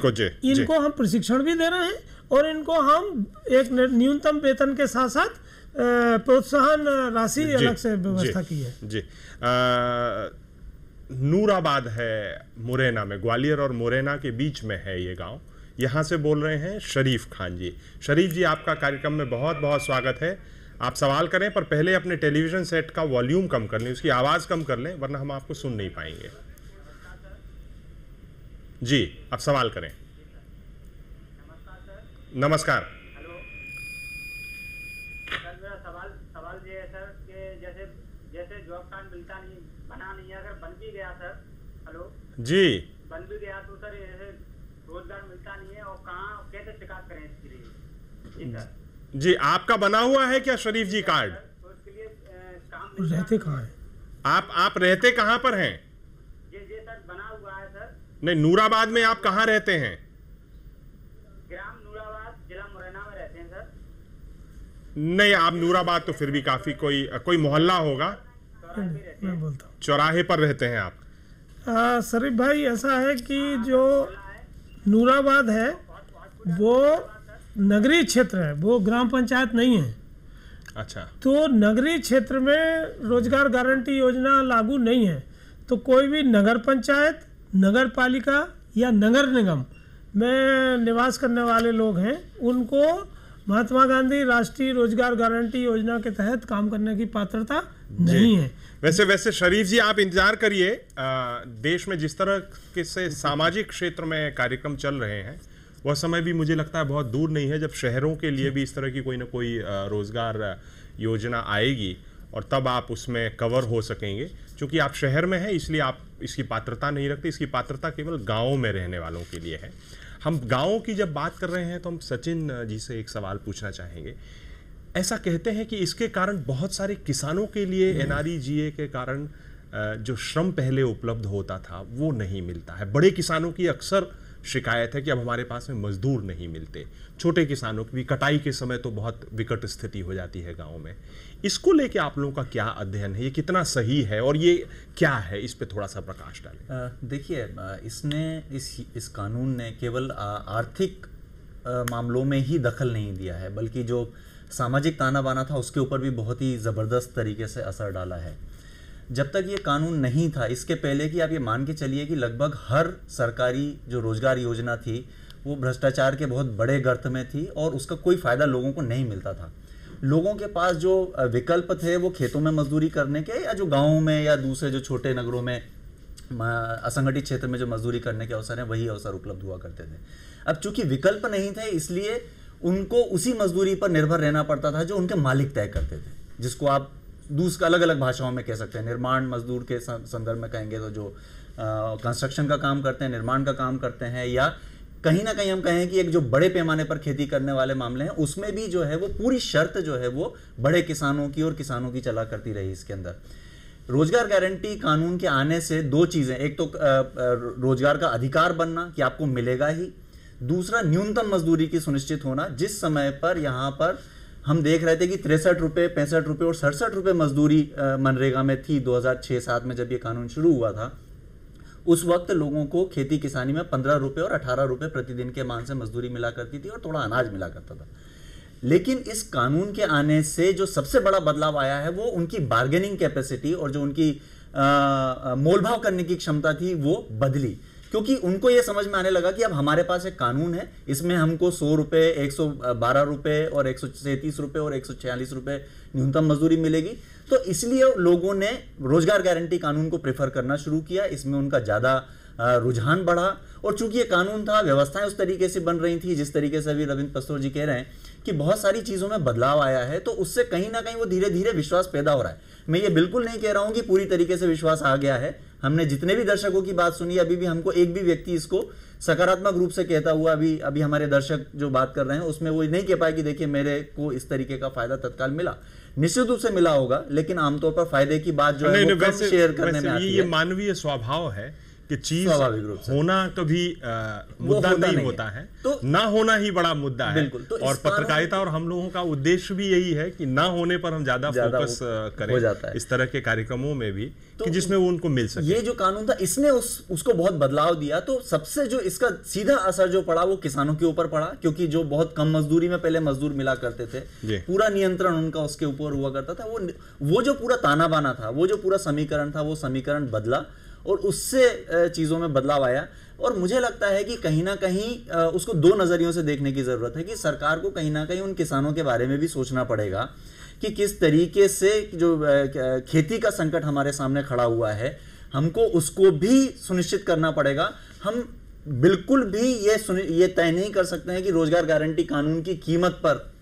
इनको हम प्रशिक्षण भी दे रहे हैं और इनको हम एक न्यूनतम वेतन के साथ साथ प्रोत्साहन राशि अलग से व्यवस्था की है। जी नूराबाद है मुरैना में, ग्वालियर और मुरैना के बीच में है ये गांव। यहाँ से बोल रहे हैं शरीफ खान जी। शरीफ जी, आपका कार्यक्रम में बहुत बहुत स्वागत है। आप सवाल करें, पर पहले अपने टेलीविजन सेट का वॉल्यूम कम कर लें, उसकी आवाज़ कम कर लें, वरना हम आपको सुन नहीं पाएंगे। जी, आप सवाल करें। नमस्कार। हेलो सर, मेरा सवाल ये है सर कि जैसे जॉब कार्ड मिलता नहीं, बना नहीं है, अगर बन भी गया सर, हेलो जी, बन भी गया तो सर ऐसे रोजगार मिलता नहीं है और कहाँ कैसे शिकायत करें इसके लिए? जी सर। जी, आपका बना हुआ है क्या शरीफ जी कार्ड? तो इसके लिए काम रहते कहाँ हैं आप रहते कहाँ पर हैं? जी सर, बना हुआ है सर। नहीं, नूराबाद में आप कहाँ रहते हैं? ग्राम नूराबाद, जिला मुरैना में रहते हैं सर। नहीं, आप नूराबाद तो फिर भी काफी कोई मोहल्ला होगा। मैं बोलता हूँ, चौराहे पर रहते हैं आप। शरीफ भाई, ऐसा है कि जो नूराबाद है वो नगरीय क्षेत्र है, वो ग्राम पंचायत नहीं है। अच्छा। तो नगरीय क्षेत्र में रोजगार गारंटी योजना लागू नहीं है, तो कोई भी नगर पंचायत, नगर पालिका या नगर निगम में निवास करने वाले लोग हैं, उनको महात्मा गांधी राष्ट्रीय रोजगार गारंटी योजना के तहत काम करने की पात्रता नहीं है। वैसे शरीफ जी, आप इंतजार करिए। देश में जिस तरह के से सामाजिक क्षेत्र में कार्यक्रम चल रहे हैं, वह समय भी मुझे लगता है बहुत दूर नहीं है जब शहरों के लिए भी इस तरह की कोई ना कोई रोजगार योजना आएगी, और तब आप उसमें कवर हो सकेंगे। क्योंकि आप शहर में हैं, इसलिए आप इसकी पात्रता नहीं रखते। इसकी पात्रता केवल गाँव में रहने वालों के लिए है। हम गाँव की जब बात कर रहे हैं तो हम सचिन जी से एक सवाल पूछना चाहेंगे। ऐसा कहते हैं कि इसके कारण बहुत सारे किसानों के लिए NREGA के कारण जो श्रम पहले उपलब्ध होता था वो नहीं मिलता है। बड़े किसानों की अक्सर शिकायत है कि अब हमारे पास में मजदूर नहीं मिलते। छोटे किसानों की भी कटाई के समय तो बहुत विकट स्थिति हो जाती है गाँव में। इसको लेके आप लोगों का क्या अध्ययन है? ये कितना सही है और ये क्या है? इस पे थोड़ा सा प्रकाश डालें। देखिए, इस कानून ने केवल आर्थिक मामलों में ही दखल नहीं दिया है, बल्कि जो सामाजिक ताना बाना था उसके ऊपर भी बहुत ही ज़बरदस्त तरीके से असर डाला है। जब तक ये कानून नहीं था, इसके पहले कि आप ये मान के चलिए कि लगभग हर सरकारी जो रोजगार योजना थी वो भ्रष्टाचार के बहुत बड़े गर्त में थी और उसका कोई फ़ायदा लोगों को नहीं मिलता था। लोगों के पास जो विकल्प थे वो खेतों में मजदूरी करने के, या जो गाँव में या दूसरे जो छोटे नगरों में असंगठित क्षेत्र में जो मजदूरी करने के अवसर हैं, वही अवसर उपलब्ध हुआ करते थे। अब चूंकि विकल्प नहीं थे, इसलिए उनको उसी मजदूरी पर निर्भर रहना पड़ता था जो उनके मालिक तय करते थे, जिसको आप दूसरे अलग अलग भाषाओं में कह सकते हैं। निर्माण मजदूर के संदर्भ में कहेंगे तो जो कंस्ट्रक्शन का काम करते हैं, निर्माण का काम करते हैं, या कहीं ना कहीं हम कहें कि एक जो बड़े पैमाने पर खेती करने वाले मामले हैं, उसमें भी जो है वो पूरी शर्त जो है वो बड़े किसानों की और किसानों की चला करती रही। इसके अंदर रोजगार गारंटी कानून के आने से दो चीज़ें, एक तो रोजगार का अधिकार बनना कि आपको मिलेगा ही, दूसरा न्यूनतम मजदूरी की सुनिश्चित होना। जिस समय पर यहाँ पर हम देख रहे थे कि 63 रुपये, 65 रुपये और 67 रुपये मजदूरी मनरेगा में थी 2006-07 में जब ये कानून शुरू हुआ था, उस वक्त लोगों को खेती किसानी में 15 रुपये और 18 रुपये प्रतिदिन के मान से मजदूरी मिला करती थी और थोड़ा अनाज मिला करता था। लेकिन इस कानून के आने से जो सबसे बड़ा बदलाव आया है वो उनकी बार्गेनिंग कैपेसिटी और जो उनकी मोलभाव करने की क्षमता थी वो बदली, क्योंकि उनको ये समझ में आने लगा कि अब हमारे पास एक कानून है, इसमें हमको 100 रुपये, 112 रुपये और 137 रुपये और 146 रुपये न्यूनतम मजदूरी मिलेगी। तो इसलिए लोगों ने रोजगार गारंटी कानून को प्रेफर करना शुरू किया। इसमें उनका ज़्यादा रुझान बढ़ा। और चूंकि ये कानून था, व्यवस्थाएं उस तरीके से बन रही थी जिस तरीके से अभी रविंद्र पस्तोर जी कह रहे हैं कि बहुत सारी चीज़ों में बदलाव आया है, तो उससे कहीं ना कहीं वो धीरे धीरे विश्वास पैदा हो रहा है। मैं ये बिल्कुल नहीं कह रहा हूँ कि पूरी तरीके से विश्वास आ गया है। हमने जितने भी दर्शकों की बात सुनी, अभी भी हमको एक भी व्यक्ति इसको सकारात्मक रूप से कहता हुआ अभी हमारे दर्शक जो बात कर रहे हैं उसमें वो नहीं कह पाए कि देखिए मेरे को इस तरीके का फायदा तत्काल मिला। निश्चित रूप से मिला होगा, लेकिन आमतौर पर फायदे की बात जो है वो कम शेयर करने में आती है। ये मानवीय स्वभाव है कि चीज स्वाभाविक रूप से होना कभी मुद्दा नहीं होता है, तो ना होना ही बड़ा मुद्दा है। तो और पत्रकारिता और हम लोगों का उद्देश्य भी यही है कि ना होने पर हम ज्यादा फोकस करें इस तरह के कार्यक्रमों में भी, कि जिसमें वो उनको मिल सके। ये जो कानून था इसने उसको बहुत बदलाव दिया। तो सबसे जो इसका सीधा असर जो पड़ा वो किसानों के ऊपर पड़ा, क्योंकि जो बहुत कम मजदूरी में पहले मजदूर मिला करते थे, पूरा नियंत्रण उनका उसके ऊपर हुआ करता था। वो जो पूरा ताना बाना था, वो जो पूरा समीकरण था, वो समीकरण बदला और उससे चीज़ों में बदलाव आया। और मुझे लगता है कि कहीं ना कहीं उसको दो नज़रियों से देखने की ज़रूरत है कि सरकार को कहीं ना कहीं उन किसानों के बारे में भी सोचना पड़ेगा कि किस तरीके से जो खेती का संकट हमारे सामने खड़ा हुआ है, हमको उसको भी सुनिश्चित करना पड़ेगा। हम बिल्कुल भी ये तय नहीं कर सकते हैं कि रोजगार गारंटी कानून की कीमत पर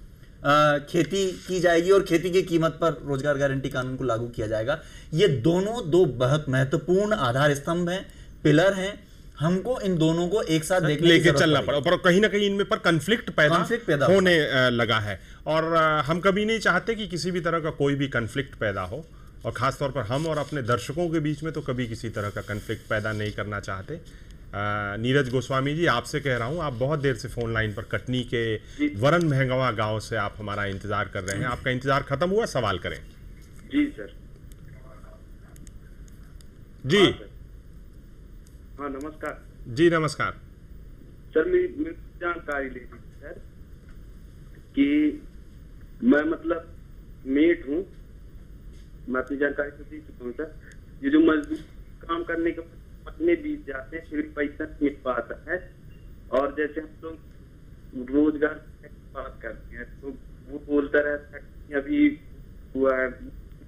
खेती की जाएगी और खेती की कीमत पर रोजगार गारंटी कानून को लागू किया जाएगा। ये दोनों दो बहुत महत्वपूर्ण आधार स्तंभ हैं, पिलर हैं। हमको इन दोनों को एक साथ लेके चलना पड़ा, पर कहीं ना कहीं इनमें पर कॉन्फ्लिक्ट पैदा होने लगा है। और हम कभी नहीं चाहते कि किसी भी तरह का कोई भी कॉन्फ्लिक्ट पैदा हो, और खासतौर पर हम और अपने दर्शकों के बीच में तो कभी किसी तरह का कॉन्फ्लिक्ट पैदा नहीं करना चाहते। नीरज गोस्वामी जी, आपसे कह रहा हूं, आप बहुत देर से फोन लाइन पर कटनी के वरण महंगवा गांव से आप हमारा इंतजार कर रहे हैं। आपका इंतजार खत्म हुआ, सवाल करें। जी सर। जी हाँ नमस्कार। जी नमस्कार सर, मेरी जानकारी लेनी थी सर कि मैं मतलब मेट हूँ, मैं अपनी जानकारी तो दी चुका हूँ सर। ये जो मजदूर काम करने के अपने बीच जाते हैं, फिर पैसा मिल पाता है। और जैसे हम लोग रोजगार की बात करते हैं तो वो बोलता रहता है कि अभी हुआ है,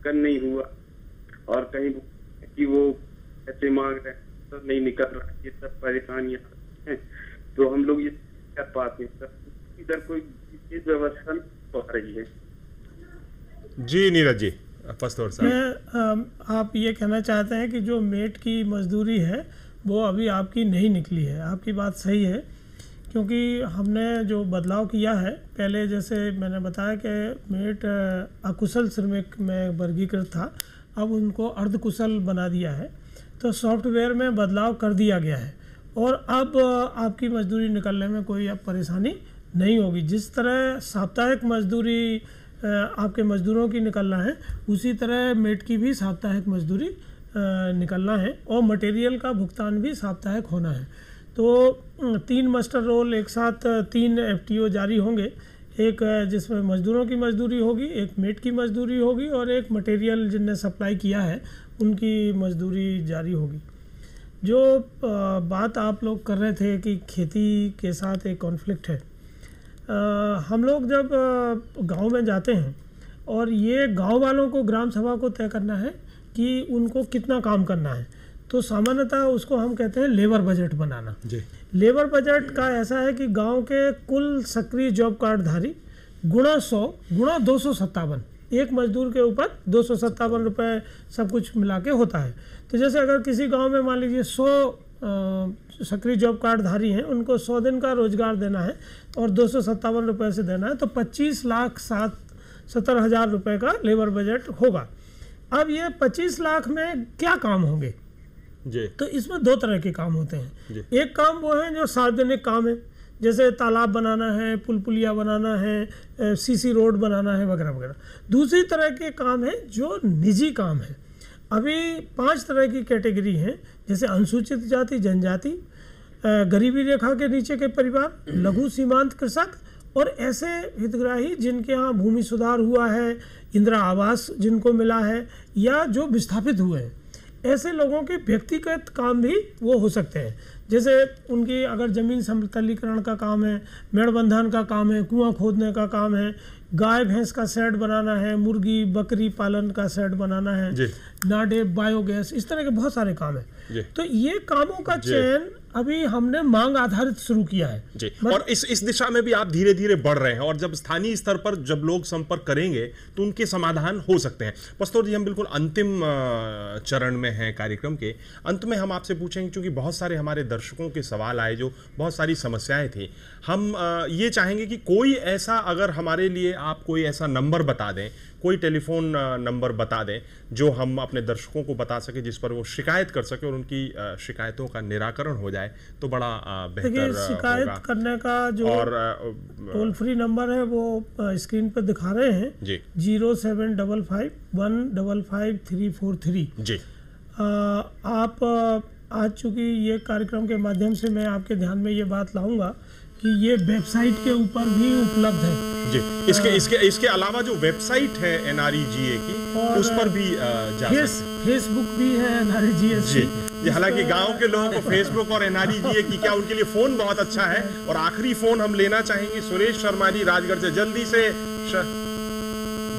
कल नहीं हुआ, और कहीं कि वो ऐसे मांग रहे हैं तो नहीं निकल रहा। ये सब परेशानियां हैं, तो हम लोग ये कर पाते हैं सर, इधर कोई व्यवस्था नहीं हो रही है। जी नीरज जी, पस्तौर साहब, आप ये कहना चाहते हैं कि जो मेट की मजदूरी है वो अभी आपकी नहीं निकली है। आपकी बात सही है, क्योंकि हमने जो बदलाव किया है, पहले जैसे मैंने बताया कि मेट अकुशल श्रमिक में वर्गीकृत था, अब उनको अर्धकुशल बना दिया है। तो सॉफ्टवेयर में बदलाव कर दिया गया है और अब आपकी मजदूरी निकलने में कोई अब परेशानी नहीं होगी। जिस तरह साप्ताहिक मजदूरी आपके मजदूरों की निकलना है, उसी तरह मेट की भी साप्ताहिक मजदूरी निकलना है और मटेरियल का भुगतान भी साप्ताहिक होना है। तो 3 मास्टर रोल एक साथ 3 FTO जारी होंगे, एक जिसमें मजदूरों की मजदूरी होगी, एक मेट की मजदूरी होगी और एक मटेरियल जिनने सप्लाई किया है उनकी मजदूरी जारी होगी। जो बात आप लोग कर रहे थे कि खेती के साथ एक कॉन्फ्लिक्ट है, हम लोग जब गांव में जाते हैं और ये गांव वालों को ग्राम सभा को तय करना है कि उनको कितना काम करना है, तो सामान्यतः उसको हम कहते हैं लेबर बजट बनाना। जी। लेबर बजट का ऐसा है कि गांव के कुल सक्रिय जॉब कार्ड धारी गुणा 100 गुणा 257, एक मजदूर के ऊपर 257 रुपये सब कुछ मिला के होता है। तो जैसे अगर किसी गांव में मान लीजिए 100 सक्रिय जॉब कार्ड धारी हैं, उनको 100 दिन का रोजगार देना है और 257 रुपये से देना है, तो 25,70,000 रुपये का लेबर बजट होगा। अब ये 25 लाख में क्या काम होंगे जी? तो इसमें 2 तरह के काम होते हैं। एक काम वो है जो सार्वजनिक काम है, जैसे तालाब बनाना है, पुल पुलिया बनाना है, सीसी रोड बनाना है वगैरह वगैरह। दूसरी तरह के काम है जो निजी काम है। अभी 5 तरह की कैटेगरी हैं, जैसे अनुसूचित जाति जनजाति, गरीबी रेखा के नीचे के परिवार, लघु सीमांत कृषक और ऐसे हितग्राही जिनके यहाँ भूमि सुधार हुआ है, इंदिरा आवास जिनको मिला है, या जो विस्थापित हुए हैं। ऐसे लोगों के व्यक्तिगत काम भी वो हो सकते हैं। जैसे उनकी अगर ज़मीन समतलीकरण का काम है, मेड़बंधन का काम है, कुआं खोदने का काम है, गाय भैंस का शेड बनाना है, मुर्गी बकरी पालन का शेड बनाना है, नाडेप बायोगैस, इस तरह के बहुत सारे काम है। तो ये कामों का चयन अभी हमने मांग आधारित शुरू किया है जी। और इस दिशा में भी आप धीरे धीरे बढ़ रहे हैं, और जब स्थानीय स्तर पर जब लोग संपर्क करेंगे तो उनके समाधान हो सकते हैं। पस्तौर जी, हम बिल्कुल अंतिम चरण में हैं कार्यक्रम के। अंत में हम आपसे पूछेंगे, क्योंकि बहुत सारे हमारे दर्शकों के सवाल आए, जो बहुत सारी समस्याएं थी, हम ये चाहेंगे कि कोई ऐसा, अगर हमारे लिए आप कोई ऐसा नंबर बता दें, कोई टेलीफोन नंबर बता दें जो हम अपने दर्शकों को बता सके, जिस पर वो शिकायत कर सके और उनकी शिकायतों का निराकरण हो जाए, तो बड़ा बेहतर शिकायत होगा। करने का जो और टोल फ्री नंबर है वो स्क्रीन पर दिखा रहे हैं जी, 0755155343 जी। आप आज चूंकि ये कार्यक्रम के माध्यम से मैं आपके ध्यान में ये बात लाऊंगा कि ये वेबसाइट के ऊपर भी उपलब्ध है जी। इसके अलावा जो वेबसाइट है NREGA की, उस पर भी जा सकते। फेसबुक भी है NREGA जी। हालांकि गांव के लोगों को फेसबुक और NREGA की क्या, उनके लिए फोन बहुत अच्छा है। और आखिरी फोन हम लेना चाहेंगे सुरेश शर्मा जी राजगढ़ से, जल्दी से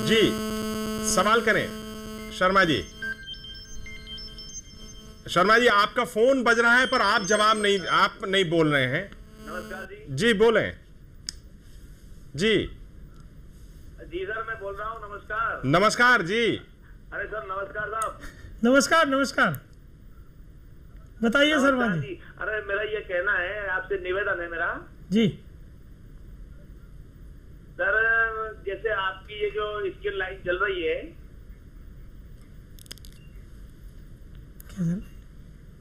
जी सवाल करें। शर्मा जी, आपका फोन बज रहा है पर आप जवाब नहीं बोल रहे हैं। नमस्कार जी। जी बोलें। जी सर, मैं बोल रहा हूँ। नमस्कार। नमस्कार जी। अरे सर, नमस्कार साहब। नमस्कार। बताइए शर्मा जी। अरे मेरा ये कहना है, आपसे निवेदन है मेरा जी। सर, जैसे आपकी ये जो स्किल लाइन चल रही है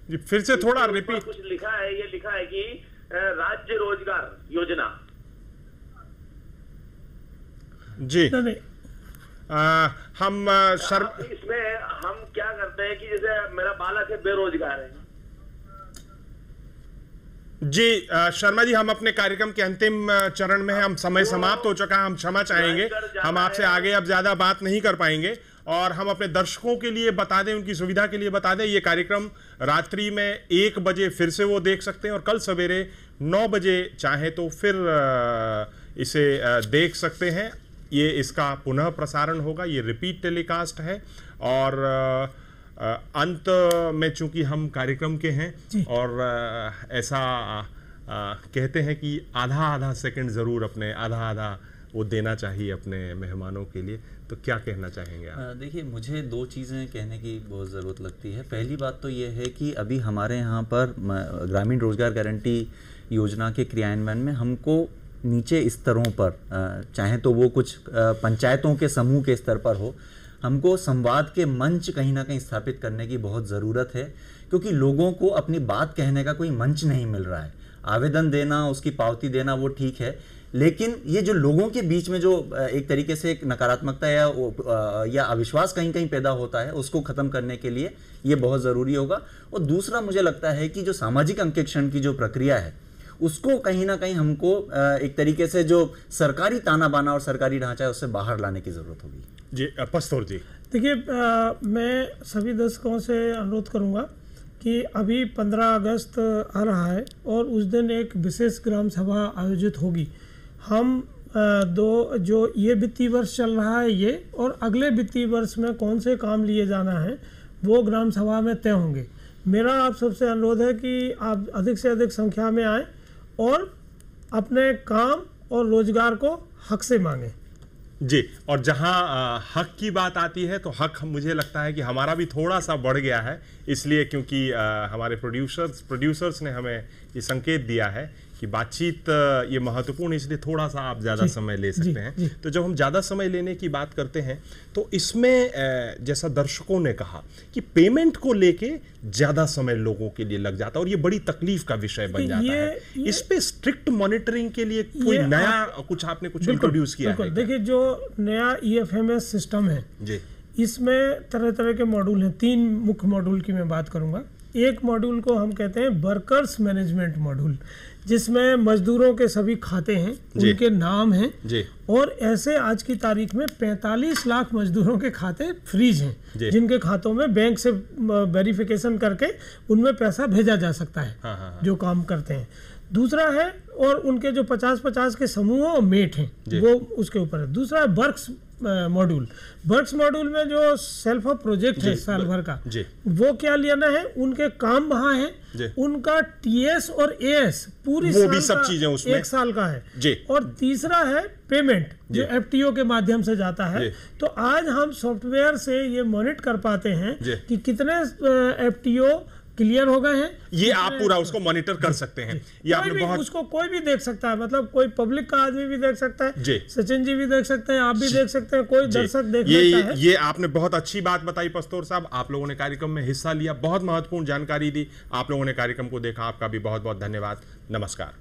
जी, फिर से थोड़ा रिपीट। कुछ लिखा है, ये लिखा है कि राज्य रोजगार योजना जी। हम इसमें हम क्या करते हैं कि जैसे मेरा बालक है, बेरोजगार है जी। शर्मा जी, हम अपने कार्यक्रम के अंतिम चरण में हैं, हम समय समाप्त हो चुका है, हम क्षमा चाहेंगे, हम आपसे आगे अब ज्यादा बात नहीं कर पाएंगे। और हम अपने दर्शकों के लिए बता दें, उनकी सुविधा के लिए बता दें, ये कार्यक्रम रात्रि में 1 बजे फिर से वो देख सकते हैं, और कल सवेरे 9 बजे चाहे तो फिर इसे देख सकते हैं। ये इसका पुनः प्रसारण होगा, ये रिपीट टेलीकास्ट है। और अंत में चूंकि हम कार्यक्रम के हैं और ऐसा कहते हैं कि आधा सेकंड ज़रूर अपने आधा वो देना चाहिए अपने मेहमानों के लिए, तो क्या कहना चाहेंगे आप? देखिए, मुझे 2 चीज़ें कहने की बहुत ज़रूरत लगती है। पहली बात तो ये है कि अभी हमारे यहाँ पर ग्रामीण रोजगार गारंटी योजना के क्रियान्वयन में हमको नीचे स्तरों पर, चाहे तो वो कुछ पंचायतों के समूह के स्तर पर हो, हमको संवाद के मंच कहीं ना कहीं स्थापित करने की बहुत ज़रूरत है, क्योंकि लोगों को अपनी बात कहने का कोई मंच नहीं मिल रहा है। आवेदन देना, उसकी पावती देना वो ठीक है, लेकिन ये जो लोगों के बीच में जो एक तरीके से एक नकारात्मकता या अविश्वास कहीं कहीं पैदा होता है, उसको ख़त्म करने के लिए ये बहुत ज़रूरी होगा। और दूसरा, मुझे लगता है कि जो सामाजिक अंकेक्षण की जो प्रक्रिया है, उसको कहीं ना कहीं हमको एक तरीके से जो सरकारी ताना बाना और सरकारी ढांचा है, उससे बाहर लाने की ज़रूरत होगी जी। पस्तौर जी, देखिए, मैं सभी दर्शकों से अनुरोध करूंगा कि अभी 15 अगस्त आ रहा है और उस दिन एक विशेष ग्राम सभा आयोजित होगी। हम जो ये वित्तीय वर्ष चल रहा है ये, और अगले वित्तीय वर्ष में कौन से काम लिए जाना है वो ग्राम सभा में तय होंगे। मेरा आप सबसे अनुरोध है कि आप अधिक से अधिक संख्या में आएँ और अपने काम और रोजगार को हक से मांगें जी। और जहां हक की बात आती है तो हक मुझे लगता है कि हमारा भी थोड़ा सा बढ़ गया है, इसलिए क्योंकि हमारे प्रोड्यूसर्स ने हमें ये संकेत दिया है कि बातचीत ये महत्वपूर्ण, इसलिए थोड़ा सा आप ज़्यादा समय ले सकते हैं। तो जब हम ज़्यादा समय लेने की बात करते हैं तो इसमें जैसा दर्शकों ने कहा कि पेमेंट को लेके ज़्यादा समय लोगों के लिए लग जाता है और ये बड़ी तकलीफ का विषय बन जाता है। इस पे स्ट्रिक्ट मॉनिटरिंग के लिए कोई नया आपने कुछ इंट्रोड्यूस किया है? देखिए, जो नया EFMS सिस्टम है जी, इसमें तरह तरह के मॉड्यूल हैं। 3 मुख्य मॉड्यूल की मैं बात करूंगा। एक मॉड्यूल को हम कहते हैं वर्कर्स मैनेजमेंट मॉड्यूल, जिसमें मजदूरों के सभी खाते हैं, उनके नाम हैं जी। और ऐसे आज की तारीख में 45 लाख मजदूरों के खाते फ्रीज हैं, जिनके खातों में बैंक से वेरिफिकेशन करके उनमें पैसा भेजा जा सकता है। हाँ। जो काम करते हैं। दूसरा है, और उनके जो 50-50 के समूह और मेट हैं वो उसके ऊपर है। दूसरा है वर्क्स मॉड्यूल। वर्क्स मॉड्यूल में जो सेल्फ ऑफ प्रोजेक्ट है साल भर का, वो क्या लेना है, उनके काम वहाँ है, उनका टीएस और एएस पूरी वो साल भी सब का चीजें उसमें 1 साल का है जी। और तीसरा है पेमेंट, जो एफटीओ के माध्यम से जाता है। तो आज हम सॉफ्टवेयर से ये मॉनिटर कर पाते हैं कि कितने एफटीओ क्लियर हो गए हैं। ये आप पूरा उसको मॉनिटर कर सकते हैं। ये आपने बहुत, उसको कोई भी देख सकता है, मतलब कोई पब्लिक का आदमी भी देख सकता है, सचिन जी भी देख सकते हैं, आप भी देख सकते हैं, कोई दर्शक देख सकता है। ये आपने बहुत अच्छी बात बताई पस्तौर साहब। आप लोगों ने कार्यक्रम में हिस्सा लिया, बहुत महत्वपूर्ण जानकारी दी। आप लोगों ने कार्यक्रम को देखा, आपका भी बहुत बहुत धन्यवाद। नमस्कार।